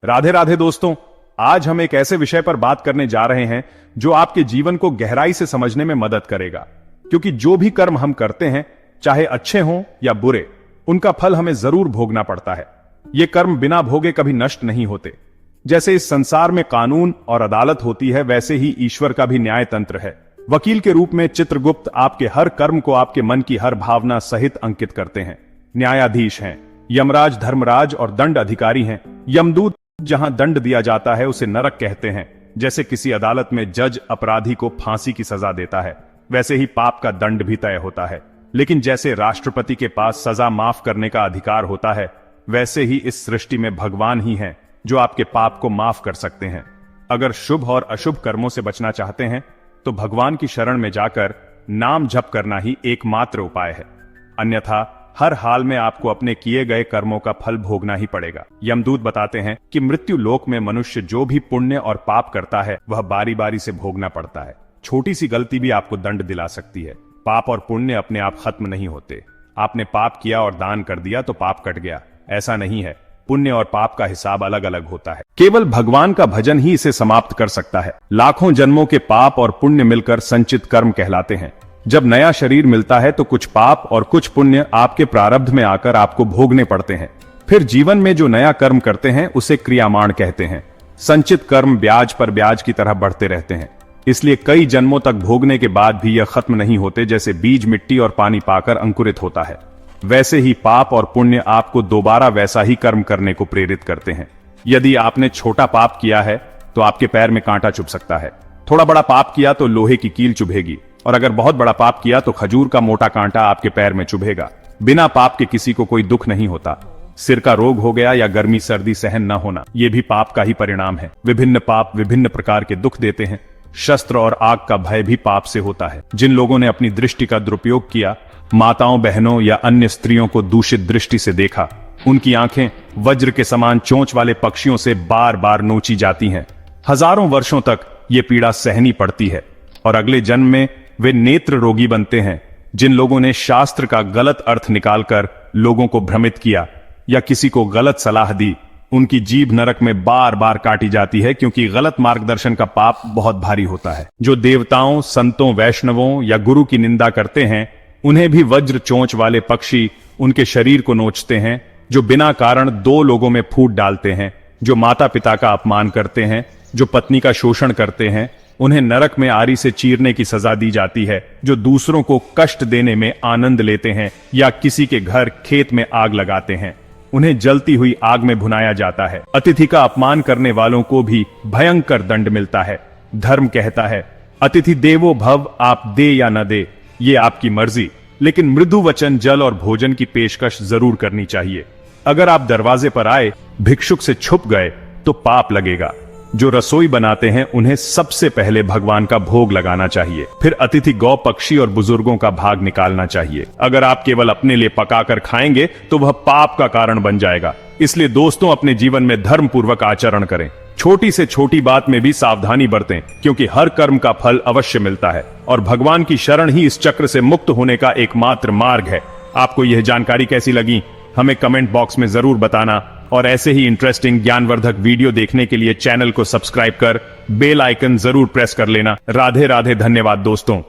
राधे राधे दोस्तों, आज हम एक ऐसे विषय पर बात करने जा रहे हैं जो आपके जीवन को गहराई से समझने में मदद करेगा। क्योंकि जो भी कर्म हम करते हैं, चाहे अच्छे हों या बुरे, उनका फल हमें जरूर भोगना पड़ता है। ये कर्म बिना भोगे कभी नष्ट नहीं होते। जैसे इस संसार में कानून और अदालत होती है, वैसे ही ईश्वर का भी न्याय तंत्र है। वकील के रूप में चित्रगुप्त आपके हर कर्म को आपके मन की हर भावना सहित अंकित करते हैं। न्यायाधीश हैं, यमराज धर्मराज और दंड अधिकारी हैं। यमदूत जहां दंड दिया जाता है उसे नरक कहते हैं। जैसे किसी अदालत में जज अपराधी को फांसी की सजा देता है, वैसे ही पाप का दंड भी तय होता है। लेकिन जैसे राष्ट्रपति के पास सजा माफ करने का अधिकार होता है, वैसे ही इस सृष्टि में भगवान ही हैं जो आपके पाप को माफ कर सकते हैं। अगर शुभ और अशुभ कर्मों से बचना चाहते हैं तो भगवान की शरण में जाकर नाम जप करना ही एकमात्र उपाय है। अन्यथा हर हाल में आपको अपने किए गए कर्मों का फल भोगना ही पड़ेगा। यमदूत बताते हैं कि मृत्यु लोक में मनुष्य जो भी पुण्य और पाप करता है, वह बारी बारी से भोगना पड़ता है। छोटी सी गलती भी आपको दंड दिला सकती है। पाप और पुण्य अपने आप खत्म नहीं होते। आपने पाप किया और दान कर दिया तो पाप कट गया, ऐसा नहीं है। पुण्य और पाप का हिसाब अलग अलग होता है। केवल भगवान का भजन ही इसे समाप्त कर सकता है। लाखों जन्मों के पाप और पुण्य मिलकर संचित कर्म कहलाते हैं। जब नया शरीर मिलता है तो कुछ पाप और कुछ पुण्य आपके प्रारब्ध में आकर आपको भोगने पड़ते हैं। फिर जीवन में जो नया कर्म करते हैं उसे क्रियामाण कहते हैं। संचित कर्म ब्याज पर ब्याज की तरह बढ़ते रहते हैं, इसलिए कई जन्मों तक भोगने के बाद भी यह खत्म नहीं होते। जैसे बीज मिट्टी और पानी पाकर अंकुरित होता है, वैसे ही पाप और पुण्य आपको दोबारा वैसा ही कर्म करने को प्रेरित करते हैं। यदि आपने छोटा पाप किया है तो आपके पैर में कांटा चुभ सकता है। थोड़ा बड़ा पाप किया तो लोहे की कील चुभेगी, और अगर बहुत बड़ा पाप किया तो खजूर का मोटा कांटा आपके पैर में चुभेगा। बिना पाप के किसी को कोई दुख नहीं होता। सिर का रोग हो गया या गर्मी सर्दी सहन न होना, ये भी पाप का ही परिणाम है। विभिन्न पाप विभिन्न प्रकार के दुख देते हैं। शस्त्र और आग का भय भी पाप से होता है। जिन लोगों ने अपनी दृष्टि का दुरुपयोग किया, माताओं बहनों या अन्य स्त्रियों को दूषित दृष्टि से देखा, उनकी आंखें वज्र के समान चोंच वाले पक्षियों से बार बार नोची जाती हैं। हजारों वर्षों तक ये पीड़ा सहनी पड़ती है और अगले जन्म में वे नेत्र रोगी बनते हैं। जिन लोगों ने शास्त्र का गलत अर्थ निकालकर लोगों को भ्रमित किया या किसी को गलत सलाह दी, उनकी जीभ नरक में बार बार काटी जाती है, क्योंकि गलत मार्गदर्शन का पाप बहुत भारी होता है। जो देवताओं, संतों, वैष्णवों या गुरु की निंदा करते हैं, उन्हें भी वज्र चोंच वाले पक्षी उनके शरीर को नोचते हैं। जो बिना कारण दो लोगों में फूट डालते हैं, जो माता पिता का अपमान करते हैं, जो पत्नी का शोषण करते हैं, उन्हें नरक में आरी से चीरने की सजा दी जाती है। जो दूसरों को कष्ट देने में आनंद लेते हैं या किसी के घर खेत में आग लगाते हैं, उन्हें जलती हुई आग में भुनाया जाता है। अतिथि का अपमान करने वालों को भी भयंकर दंड मिलता है। धर्म कहता है, अतिथि देवो भव, आप दे या न दे ये आपकी मर्जी, लेकिन मृदु वचन, जल और भोजन की पेशकश जरूर करनी चाहिए। अगर आप दरवाजे पर आए, भिक्षुक से छुप गए तो पाप लगेगा। जो रसोई बनाते हैं उन्हें सबसे पहले भगवान का भोग लगाना चाहिए। फिर अतिथि गौ, पक्षी और बुजुर्गों का भाग निकालना चाहिए। अगर आप केवल अपने लिए पकाकर खाएंगे तो वह पाप का कारण बन जाएगा। इसलिए दोस्तों, अपने जीवन में धर्म पूर्वक आचरण करें। छोटी से छोटी बात में भी सावधानी बरतें, क्योंकि हर कर्म का फल अवश्य मिलता है और भगवान की शरण ही इस चक्र से मुक्त होने का एकमात्र मार्ग है। आपको यह जानकारी कैसी लगी, हमें कमेंट बॉक्स में जरूर बताना, और ऐसे ही इंटरेस्टिंग ज्ञानवर्धक वीडियो देखने के लिए चैनल को सब्सक्राइब कर बेल आइकन जरूर प्रेस कर लेना। राधे राधे, धन्यवाद दोस्तों।